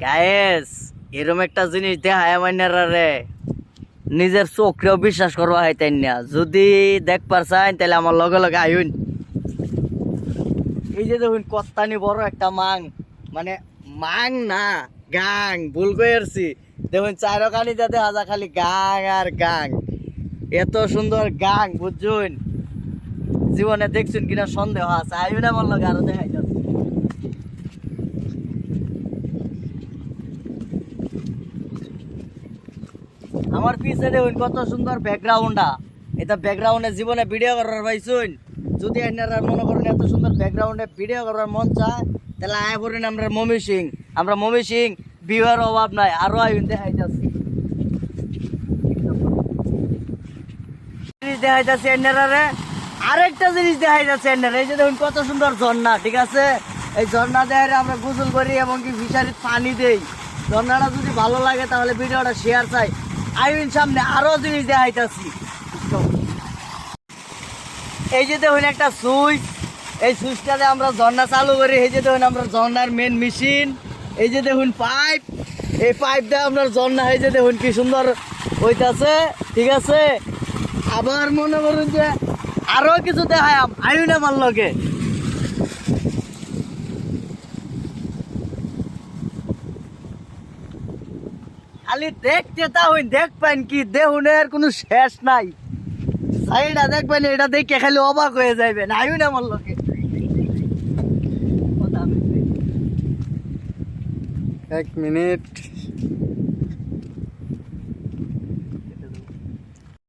Guys এরম একটা জিনিস দেখায় মাইনারা রে নিজের চোখেও বিশ্বাস করবা হয় তাই না। যদি দেখবার চাই তাহলে আমার লগে লগে আইন। এই যে দেখুন কত্তানি বড় একটা মাং, মানে মাং না গাং, ভুল করেছি। দেখুন চারকানি যাতে হাজা খালি গাং আর গাং, এত সুন্দর গাং বুঝছুন। জীবনে দেখছুন কিনা সন্দেহ আছে, আইন আমার লগে আরো দেখাই যাচ্ছে। আমার পিছে দেখুন কত সুন্দর ব্যাকগ্রাউন্ডটা। এটা ব্যাকগ্রাউন্ডে জীবনে ভিডিও করার পাইছুন। যদি আপনারা মনে করেন এত সুন্দর ব্যাকগ্রাউন্ডে ভিডিও করার মন চায় তাহলে আয় করেন আমরা মমি সিং। আমরা মমি সিং ভিউয়ার অভাব নাই, আরো আইন দেখাই যাচ্ছি। জিনিস দেখাই যাচ্ছে আপনারা রে, আরেকটা জিনিস দেখাই যাচ্ছে আপনারা। এই যে দেখুন কত সুন্দর ঝর্ণা, ঠিক আছে। এই ঝর্ণা দেখারে আমরা গোসল করি এবং কি ফিশারির পানি দেই। ঝর্ণাটা যদি ভালো লাগে তাহলে ভিডিওটা শেয়ার চাই। আইন সামনে আরো জিনিস দেখাইতেছি। এই যে দেখুন একটা সুইচ, এই সুইচটাতে আমরা ঝর্ণা চালু করি। এই যে দেখুন আমরা ঝর্ণার মেন মেশিন। এই যে দেখুন পাইপ, এই পাইপ দিয়ে আমরা ঝর্ণা, এই যে দেখুন কি সুন্দর হইতাছে, ঠিক আছে। আবার মনে করুন যে আরো কিছু দেখায় আইন আমার লগে। খালি দেখতে তা হইন, দেখবেন কি দেহুনের কোনো শেষ নাই। সাইডা দেখবেন, এটা দেখে খালি অবাক হয়ে যাইবেন। আইন আমার লোকে 1 মিনিট।